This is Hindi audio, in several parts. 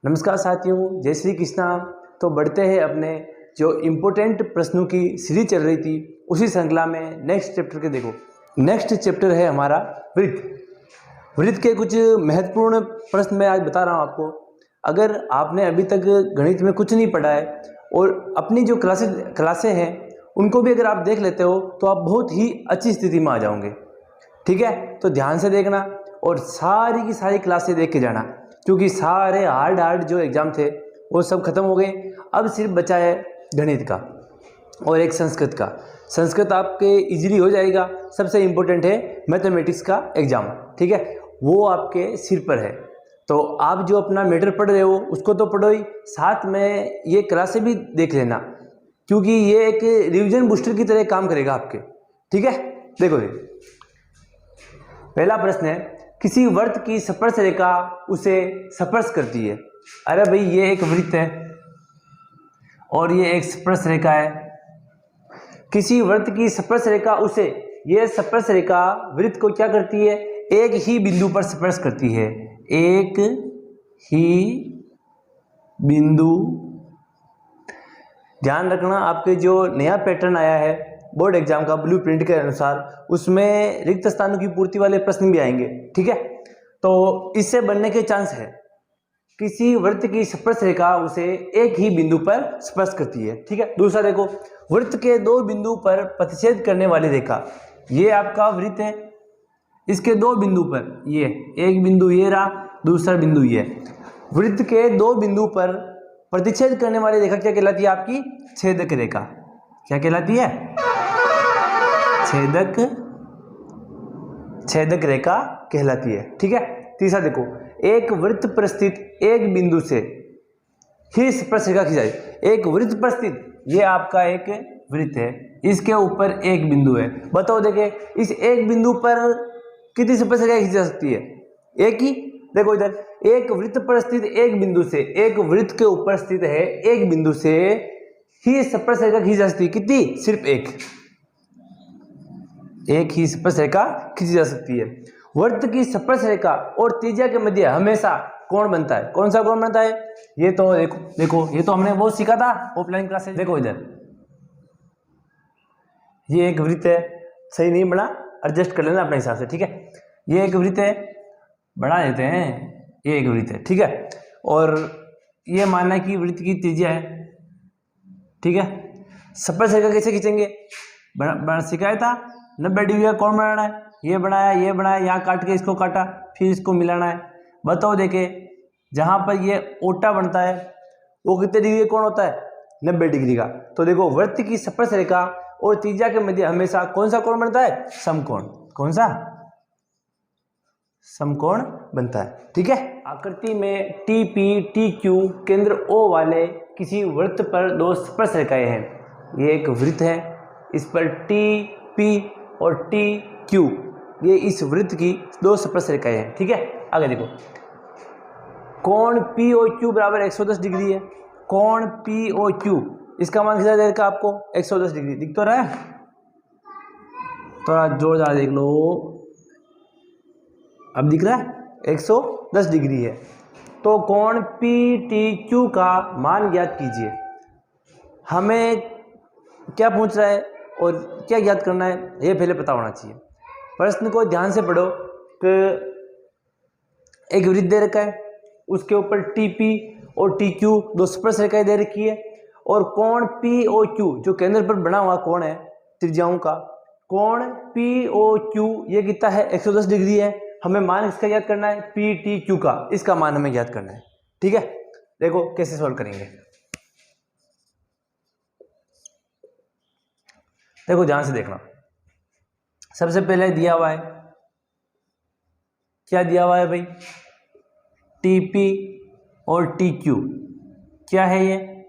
नमस्कार साथियों, जय श्री कृष्णा। तो बढ़ते हैं अपने जो इम्पोर्टेंट प्रश्नों की सीरीज चल रही थी उसी श्रृंखला में नेक्स्ट चैप्टर के देखो। नेक्स्ट चैप्टर है हमारा वृत्त। वृत्त के कुछ महत्वपूर्ण प्रश्न मैं आज बता रहा हूँ आपको। अगर आपने अभी तक गणित में कुछ नहीं पढ़ा है और अपनी जो क्लासें हैं उनको भी अगर आप देख लेते हो तो आप बहुत ही अच्छी स्थिति में आ जाओगे। ठीक है, तो ध्यान से देखना और सारी की सारी क्लासें देख के जाना, क्योंकि सारे हार्ड जो एग्ज़ाम थे वो सब खत्म हो गए। अब सिर्फ बचा है गणित का और एक संस्कृत का। संस्कृत आपके इजीली हो जाएगा। सबसे इम्पोर्टेंट है मैथमेटिक्स का एग्ज़ाम। ठीक है, वो आपके सिर पर है। तो आप जो अपना मैटर पढ़ रहे हो उसको तो पढ़ो ही, साथ में ये क्लासें भी देख लेना, क्योंकि ये एक रिवीजन बूस्टर की तरह काम करेगा आपके। ठीक है, देखो ये पहला प्रश्न है, किसी वृत्त की स्पर्श रेखा उसे स्पर्श करती है। अरे भाई, ये एक वृत्त है और ये एक स्पर्श रेखा है। किसी वृत्त की स्पर्श रेखा उसे, ये स्पर्श रेखा वृत्त को क्या करती है? एक ही बिंदु पर स्पर्श करती है। एक ही बिंदु। ध्यान रखना, आपके जो नया पैटर्न आया है बोर्ड एग्जाम का ब्लूप्रिंट के अनुसार, उसमें रिक्त स्थानों की पूर्ति वाले प्रश्न भी आएंगे। ठीक है, तो इससे बनने के चांस है। किसी वृत्त की स्पर्श रेखा उसे एक ही बिंदु पर स्पर्श करती है। ठीक है, दूसरा देखो, वृत्त के दो बिंदु पर प्रतिच्छेद करने वाली रेखा। ये आपका वृत्त है, इसके दो बिंदु पर, ये एक बिंदु ये रहा, दूसरा बिंदु ये। वृत्त के दो बिंदु पर प्रतिच्छेद करने वाली रेखा क्या कहलाती है? आपकी छेदक रेखा। क्या कहलाती है? छेदक रेखा कहलाती है। ठीक है, तीसरा देखो, एक वृत्त पर स्थित एक बिंदु से ही स्पर्श रेखा खींचाई। एक वृत्त पर स्थित, ये आपका एक वृत्त है, इसके ऊपर एक बिंदु है। बताओ देखे, इस एक बिंदु पर कितनी स्पर्श रेखा खींची जा सकती है? एक ही। देखो इधर, एक वृत्त पर स्थित एक बिंदु से, एक वृत्त के ऊपर स्थित है एक बिंदु से ही स्पर्श रेखा खींची जा सकती है। कितनी? सिर्फ एक ही स्पर्श रेखा खींची जा सकती है। वृत्त की स्पर्श रेखा और त्रिज्या के मध्य हमेशा कोण बनता है। कौन सा कोण बनता है? ये तो देखो ये तो हमने वो सीखा था ऑफलाइन क्लास में। देखो इधर, ये एक वृत्त है, सही नहीं बना, एडजस्ट कर लेना अपने हिसाब से। ठीक है, ये एक वृत्त है, बढ़ा देते हैं, ये एक वृत्त है। ठीक है, और ये मानना कि वृत्त की त्रिज्या है। ठीक है, स्पर्श रेखा कैसे खींचेंगे? सिखाया था 90 डिग्री का कोण बनाना है। ये बनाया, यहाँ काट के इसको काटा, फिर इसको मिलाना है। बताओ देखे, जहां पर ये ओटा बनता है वो कितने डिग्री का कोण होता है? 90 डिग्री का। तो देखो, वृत्त की स्पर्श रेखा और त्रिज्या के मध्य हमेशा कौन सा कोण बनता है? समकोण। कौन सा? समकोण बनता है। ठीक है, आकृति में टी पी टी क्यू केंद्र ओ वाले किसी वृत्त पर दो स्पर्श रेखाएं हैं। ये एक वृत्त है, इस पर टी पी और टी क्यू, ये इस वृत्त की दो स्पर्श रेखाएं हैं। ठीक है, आगे देखो, कोण पी ओ क्यू बराबर 110 डिग्री है। कोण पी ओ क्यू, इसका मान कितना दे रखा आपको? 110 डिग्री। दिख तो रहा है? थोड़ा जोरदार देख लो, अब दिख रहा है? 110 डिग्री है। तो कोण पी टी क्यू का मान ज्ञात कीजिए। हमें क्या पूछ रहा है और क्या ज्ञात करना है, ये पहले पता होना चाहिए। प्रश्न को ध्यान से पढ़ो कि एक वृत्त दे रखा है, उसके ऊपर टी पी और टी क्यू दो स्पर्श रेखाएं दे रखी है, और कोण पी ओ क्यू जो केंद्र पर बना हुआ कोण है त्रिज्याओं का, कोण पी ओ क्यू ये कितना है? 110 डिग्री है। हमें मान इसका ज्ञात करना है, पी टी क्यू का, इसका मान हमें ज्ञात करना है। ठीक है, देखो कैसे सॉल्व करेंगे। देखो ध्यान से देखना, सबसे पहले दिया हुआ है, क्या दिया हुआ है भाई? टी पी और टी क्यू। क्या है ये?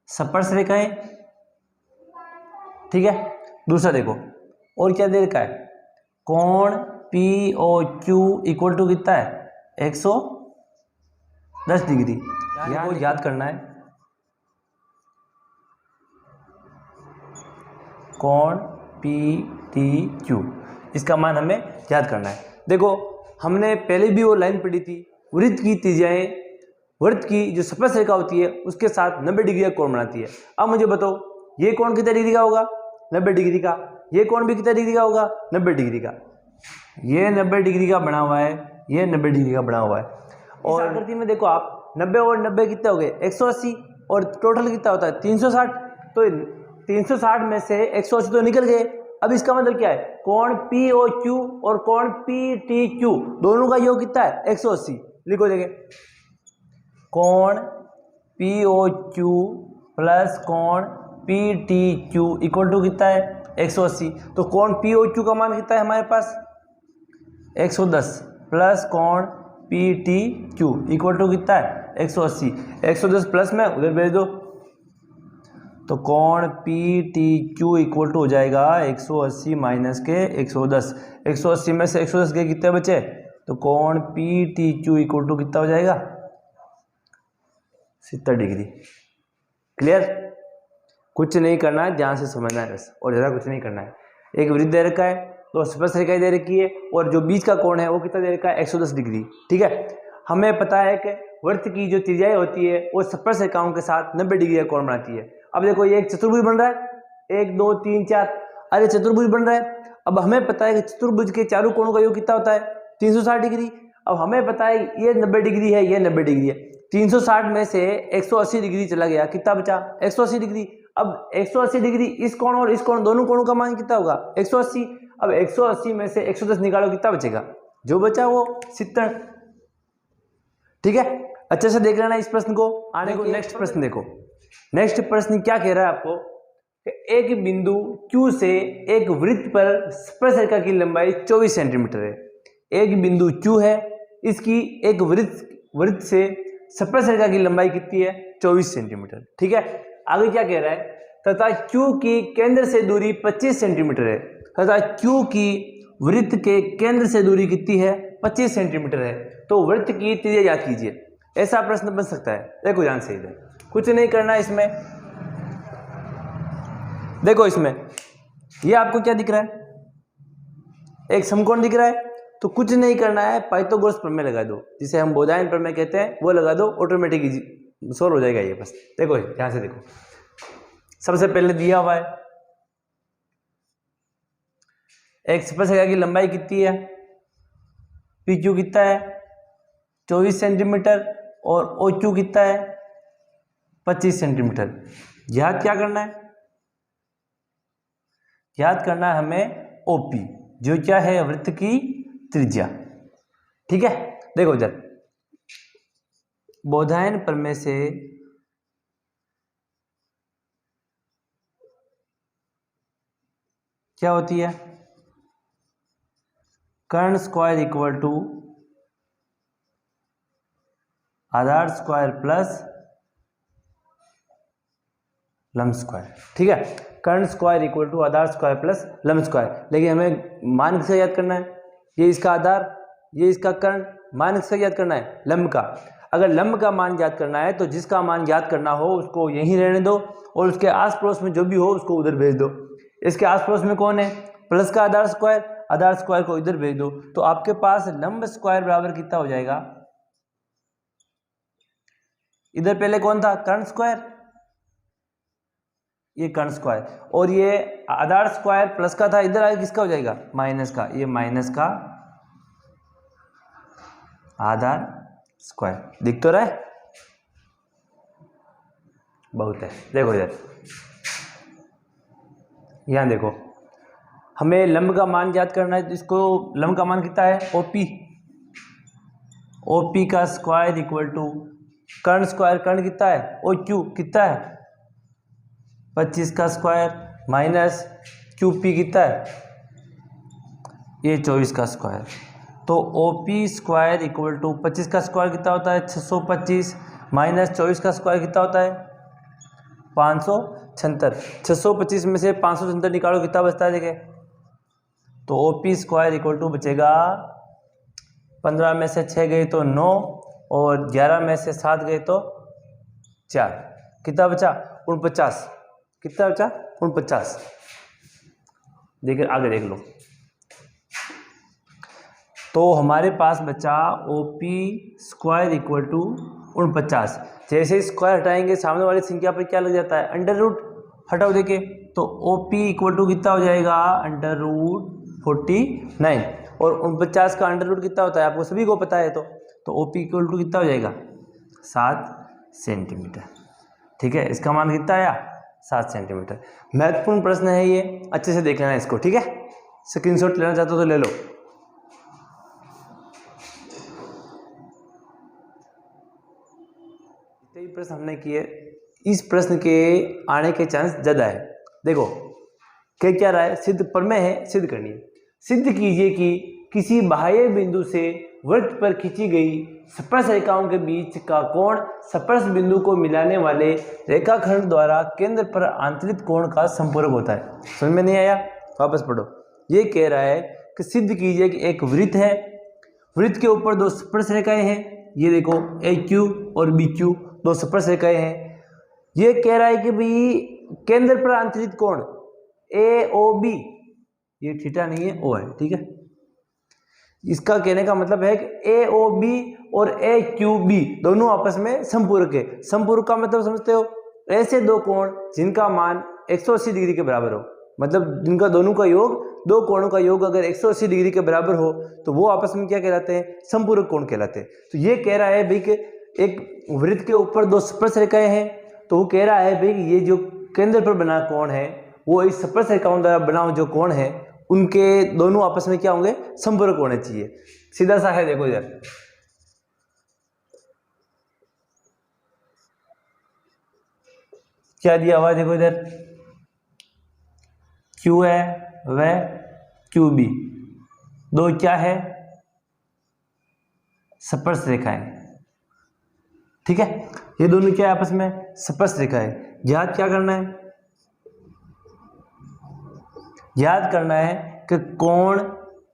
स्पर्श रेखाएं। ठीक है, दूसरा देखो, और क्या दे रखा है? कोण P O Q equal to कितना है? 110 डिग्री। यहाँ को याद करना है, कोण पी टी क्यू, इसका मान हमें याद करना है। देखो, हमने पहले भी वो लाइन पढ़ी थी, वृत्त की त्रिज्याएं वृत्त की जो स्पर्श रेखा होती है उसके साथ 90 डिग्री का कोण बनाती है। अब मुझे बताओ ये कोण कितने डिग्री का होगा? 90 डिग्री का। ये कोण भी कितने डिग्री का होगा? 90 डिग्री का। ये 90 डिग्री का बना हुआ है, ये 90 डिग्री का बना हुआ है। और आकृति में देखो आप 90 और 90 कितने हो गए? 180 और टोटल कितना होता है? 360। तो 360 में से 180 तो निकल गए। अब इसका मतलब क्या है? कोण POQ और कोण PTQ दोनों का योग कितना है? 180। लिखो देखें, कोण POQ प्लस कोण PTQ इक्वल टू कितना है? 180। तो कोण POQ का मान कितना है हमारे पास? 110 प्लस कोण PTQ इक्वल टू कितना है? 180। 110 प्लस में उधर भेज दो, तो कोण PTQ इक्वल टू हो जाएगा 180 माइनस के 110। 180 में से 110 के कितने बचे? तो कोण PTQ इक्वल टू कितना हो जाएगा? 70 डिग्री। क्लियर? कुछ नहीं करना है, ध्यान से समझना है बस, और ज़्यादा कुछ नहीं करना है। एक वृत्त दे रखा है, तो स्पर्श रेखा दे रखी है, और जो बीच का कोण है वो कितना दे रखा है? 110 डिग्री। ठीक है, हमें पता है कि वृत्त की जो त्रिज्याएं होती है वो स्पर्श रेखाओं के साथ 90 डिग्री का कोण बनाती है। अब देखो ये एक चतुर्भुज बन रहा है, 1 2 3 4, अरे चतुर्भुज बन रहा है। अब हमें पता है कि चतुर्भुज के चारों कोणों का योग कितना होता है? 360 डिग्री। अब हमें पता है ये 90 डिग्री है, ये 90 डिग्री है। 360 में से 180 डिग्री चला गया, कितना बचा? 180 डिग्री। अब 180 डिग्री इस कोण और इस कोण दोनों कोणों का मान कितना होगा? 180। अब 180 में से 110 निकालो, कितना बचेगा? जो बचा वो 70। ठीक है, अच्छे से देख लेना इस प्रश्न को। आने को नेक्स्ट प्रश्न देखो। नेक्स्ट प्रश्न क्या कह रहा है आपको कि एक बिंदु Q से एक वृत्त पर स्पर्श रेखा की लंबाई 24 सेंटीमीटर है। एक बिंदु Q है, इसकी एक वृत्त से स्पर्श रेखा की लंबाई कितनी है? 24 सेंटीमीटर। ठीक है, आगे क्या कह रहा है? तथा Q की केंद्र से दूरी 25 सेंटीमीटर है। तथा Q की वृत्त के केंद्र से दूरी कितनी है? 25 सेंटीमीटर है। तो वृत्त की त्रिज्या ज्ञात कीजिए। ऐसा प्रश्न बन सकता है। देखो ध्यान से, इधर कुछ नहीं करना है इसमें। देखो इसमें ये आपको क्या दिख रहा है? एक समकोण दिख रहा है। तो कुछ नहीं करना है, पाइथागोरस प्रमेय लगा दो, जिसे हम बोधायन प्रमेय कहते हैं, वो लगा दो, ऑटोमेटिक सोल्व हो जाएगा ये। बस देखो ध्यान से देखो, सबसे पहले दिया हुआ है एक स्पर्श रेखा की लंबाई कितनी है? PQ कितना है? 24 सेंटीमीटर। और OQ कितना है? 25 सेंटीमीटर। याद क्या करना है? याद करना है हमें OP, जो क्या है? वृत्त की त्रिज्या। ठीक है, देखो इधर बोधायन प्रमेय से क्या होती है? कर्ण स्क्वायर इक्वल टू आधार स्क्वायर प्लस लंब स्क्वायर। ठीक है, कर्ण स्क्वायर इक्वल टू आधार स्क्वायर प्लस लंब स्क्वायर। लेकिन हमें मान किसका याद करना है? ये इसका आधार, ये इसका कर्ण। मान किसका याद करना है? लंब का। अगर लंब का मान याद करना है तो जिसका मान याद करना हो उसको यहीं रहने दो, और उसके आस पड़ोस में जो भी हो उसको उधर भेज दो। इसके आस पड़ोस में कौन है? प्लस का आधार स्क्वायर, आधार स्क्वायर को इधर भेज दो, तो आपके पास लंब स्क्वायर बराबर कितना हो जाएगा? इधर पहले कौन था? कर्ण स्क्वायर, ये कर्ण स्क्वायर, और ये आधार स्क्वायर प्लस का था, इधर आगे किसका हो जाएगा? माइनस का। ये माइनस का आधार स्क्वायर। दिख तो रहा है? बहुत है। देखो इधर, यहां देखो, हमें लंब का मान याद करना है, तो इसको लंब का मान कितना है? OP। OP का स्क्वायर इक्वल टू कर्ण स्क्वायर, कर्ण कितना है? OQ कितना है? 25 का स्क्वायर माइनस QP कितना है? ये 24 का स्क्वायर। तो OP स्क्वायर इक्वल टू 25 का स्क्वायर कितना होता है? 625 माइनस 24 का स्क्वायर कितना होता है? 576। 625 में से 576 निकालो, कितना बचता है? देखे तो OP स्क्वायर इक्वल टू बचेगा 15 में से 6 गए तो 9, और 11 में से 7 गए तो 4। कितना बचा? 49। कितना बचा? 49। देखिए आगे देख लो, तो हमारे पास बचा OP स्क्वायर इक्वल टू 49। जैसे स्क्वायर हटाएंगे सामने वाली संख्या पर क्या लग जाता है, अंडर रूट। हटाओ देखे तो OP इक्वल टू कितना हो जाएगा, अंडर रूट 49। और 49 का अंडर रूट कितना होता है आपको सभी को पता है। तो OP इक्वल टू कितना हो जाएगा, 7 सेंटीमीटर। ठीक है, इसका मान कितना आया, 7 सेंटीमीटर। महत्वपूर्ण प्रश्न है ये, अच्छे से देख लेना इसको। ठीक है, स्क्रीनशॉट लेना चाहते हो तो ले लो। जितने भी प्रश्न हमने किए, इस प्रश्न के आने के चांस ज्यादा है। देखो क्या रहा है, सिद्ध प्रमेय है, सिद्ध करनी है। सिद्ध कीजिए कि किसी बाह्य बिंदु से वृत्त पर खींची गई स्पर्श रेखाओं के बीच का कोण स्पर्श बिंदु को मिलाने वाले रेखाखंड द्वारा केंद्र पर आंतरिक कोण का संपूरक होता है। समझ में नहीं आया, वापस पढ़ो। ये कह रहा है कि सिद्ध कीजिए कि एक वृत्त है, वृत्त के ऊपर दो स्पर्श रेखाएं हैं। ये देखो AQ और BQ दो स्पर्श रेखाएं हैं। ये कह रहा है कि भाई केंद्र पर आंतरिक कोण AOB, ये थीटा नहीं है, O है। ठीक है, इसका कहने का मतलब है कि AOB और AQB दोनों आपस में संपूरक है। संपूरक का मतलब समझते हो, ऐसे दो कोण जिनका मान 180 डिग्री के बराबर हो, मतलब जिनका दोनों का योग, दो कोणों का योग अगर 180 डिग्री के बराबर हो तो वो आपस में क्या कहलाते हैं, संपूरक कोण कहलाते हैं। तो ये कह रहा है भाई कि एक वृत्त के ऊपर दो स्पर्श रेखाएं हैं, तो वो कह रहा है भाई ये जो केंद्र पर बना कोण है वो इस स्पर्श रेखाओं द्वारा बना जो कोण है उनके दोनों आपस में क्या होंगे, संपर्क होने चाहिए। सीधा सा है, देखो इधर क्या दिया हुआ है, देखो इधर Q है व QB, दो क्या है, स्पर्श रेखाएं। ठीक है, ये दोनों क्या है आपस में, स्पर्श रेखाएं। याद क्या करना है, याद करना है कि कोण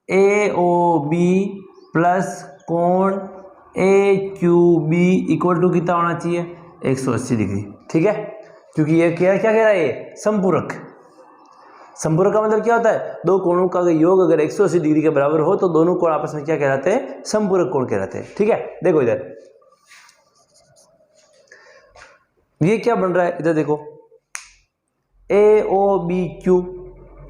AOB प्लस कोण AQB इक्वल टू कितना होना चाहिए, 180 डिग्री। ठीक है, क्योंकि ये क्या कह रहा है, ये संपूरक। संपूरक का मतलब क्या होता है, दो कोणों का योग अगर 180 डिग्री के बराबर हो तो दोनों कोण आपस में क्या कहलाते हैं, संपूरक कोण कहलाते हैं। ठीक है, देखो इधर ये क्या बन रहा है, इधर देखो AOBQ,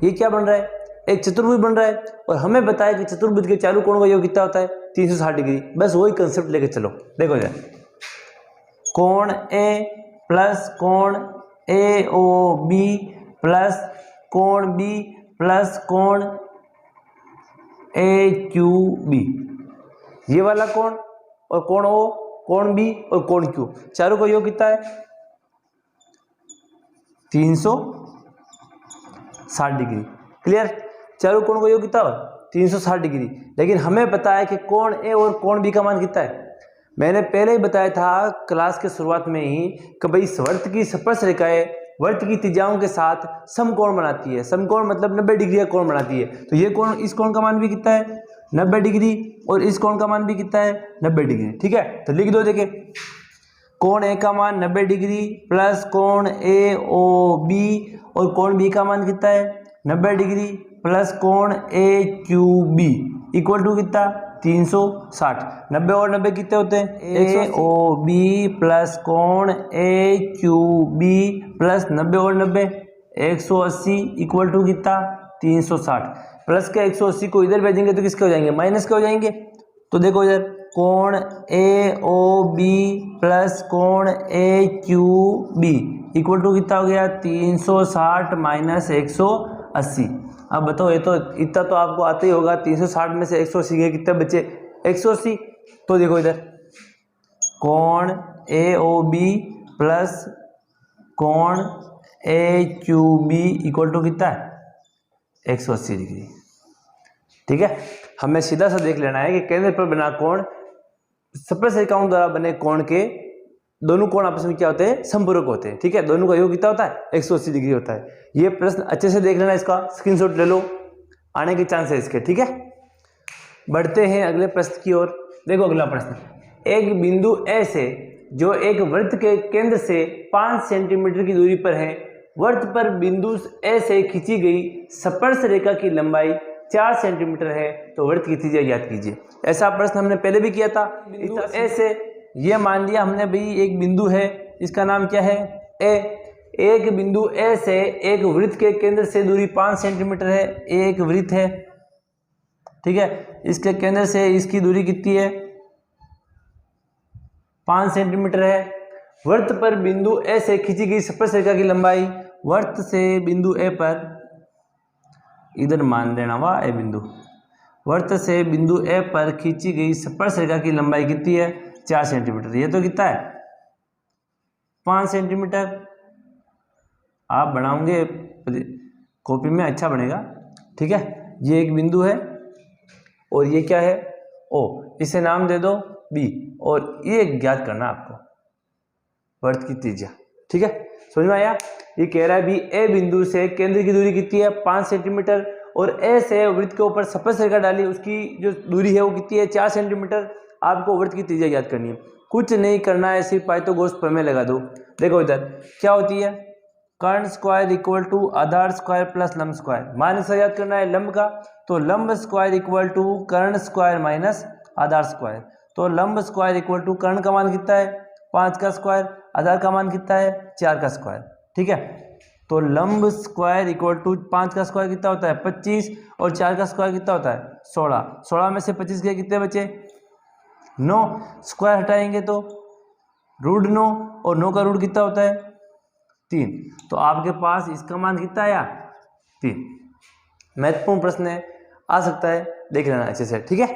ये क्या बन रहा है, एक चतुर्भुज बन रहा है। और हमें बताया कि चतुर्भुज के चारों कोणों का योग कितना होता है, 360 डिग्री। बस वही कंसेप्ट लेके चलो। देखो इधर कोण A प्लस कोण AOB प्लस कोण B प्लस कोण AQB, ये वाला कोण और कोण O, कोण B और कोण Q, चारों का योग कितना है, 360 डिग्री। क्लियर, चारों कोण का योग कितना है, 360 डिग्री। लेकिन हमें पता है कि कोण A और कोण B का मान कितना है। मैंने पहले ही बताया था क्लास के शुरुआत में ही कि भाई वृत्त की स्पर्श रेखाएं वृत्त की त्रिज्याओं के साथ समकोण बनाती है। समकोण मतलब 90 डिग्री का कोण बनाती है। तो ये कोण, इस कोण का मान भी कितना है, 90 डिग्री, और इस कोण का मान भी कितना है, 90 डिग्री। ठीक है, तो लिख दो। देखे कोण A का मान 90 डिग्री प्लस कोण AOB और कोण B का मान कितना है, 90 डिग्री प्लस कोण AQB इक्वल टू कितना, 360। 90 और 90 कितने होते हैं, AOB प्लस कोण AQB प्लस 90 और 90 180 इक्वल टू कितना, 360। प्लस के 180 को इधर भेजेंगे तो किसके हो जाएंगे, माइनस के हो जाएंगे। तो देखो इधर कोण AOB प्लस कोण AQB इक्वल टू कितना हो गया, 360 माइनस 180। अब बताओ, ये तो इतना तो आपको आता ही होगा। 360 में से 180 गए, कितने बचे, 180। तो देखो इधर कोण AOB प्लस कोण AQB इक्वल टू कितना है, 180 डिग्री। ठीक है, हमें सीधा सा देख लेना है कि केंद्र पर बना कोण स्पर्श रेखाओं द्वारा बने कोण के दोनों कोण आपस में क्या होते हैं, संपूरक होते हैं। ठीक है, दोनों का योग कितना होता है, 180 डिग्री होता है। ये प्रश्न अच्छे से देख लेना, इसका स्क्रीनशॉट ले लो, आने के चांस है इसके। ठीक है, बढ़ते हैं अगले प्रश्न की ओर। देखो अगला प्रश्न, एक बिंदु A से जो एक वृत्त के केंद्र से 5 सेंटीमीटर की दूरी पर है, वृत्त पर बिंदु A से खींची गई स्पर्श रेखा की लंबाई 4 सेंटीमीटर है, तो वृत्त की त्रिज्या ज्ञात कीजिए। ऐसा प्रश्न हमने पहले भी किया था। बिंदु A से ये मान लिया हमने भाई एक बिंदु है, इसका नाम क्या है ए। एक बिंदु ए से एक वृत्त के केंद्र से दूरी 5 सेंटीमीटर है, एक वृत्त है, ठीक है। इसके केंद्र से इसकी दूरी कितनी है 5 सेंटीमीटर है। वृत्त पर बिंदु ए से खींची गई स्पर्श रेखा की लंबाई, वृत्त से बिंदु ए पर, इधर मान लेना वह ए बिंदु, वृत्त से बिंदु ए पर खींची गई स्पर्श रेखा की लंबाई कितनी है 4 सेंटीमीटर। ये तो कितना है 5 सेंटीमीटर। आप बनाओगे कॉपी में अच्छा बनेगा, ठीक है। ये एक बिंदु है और ये क्या है ओ, इसे नाम दे दो बी, और ये ज्ञात करना आपको वृत्त की त्रिज्या, ठीक है। समझ में आया। ये कह रहा है भी ए बिंदु से केंद्र की दूरी कितनी है 5 सेंटीमीटर, और ए से वृत्त के ऊपर स्पर्श रेखा डाली, उसकी जो दूरी है वो कितनी है 4 सेंटीमीटर। आपको वृत्त की त्रिज्या ज्ञात करनी है, कुछ नहीं करना है, सिर्फ पाइथागोरस प्रमेय लगा दो। देखो इधर क्या होती है, कर्ण स्क्वायर इक्वल टू आधार स्क्वायर प्लस लंब स्क्वायर। मान से याद करना है लंब का, तो लंब स्क्वायर इक्वल टू कर्ण स्क्वायर माइनस आधार स्क्वायर। तो लंब स्क्वायर इक्वल टू कर्ण का मान कितना है 5 का स्क्वायर, आधार का मान कितना है 4 का स्क्वायर, ठीक है। तो लंब स्क्वायर इक्वल टू 5 का स्क्वायर कितना होता है 25, और 4 का स्क्वायर कितना होता है 16। 16 में से 25 के कितने बचे 9, स्क्वायर हटाएंगे तो रूट 9, और 9 का रूट कितना होता है 3। तो आपके पास इसका मान कितना आया 3। महत्वपूर्ण प्रश्न है, आ सकता है, देख लेना अच्छे से, ठीक है।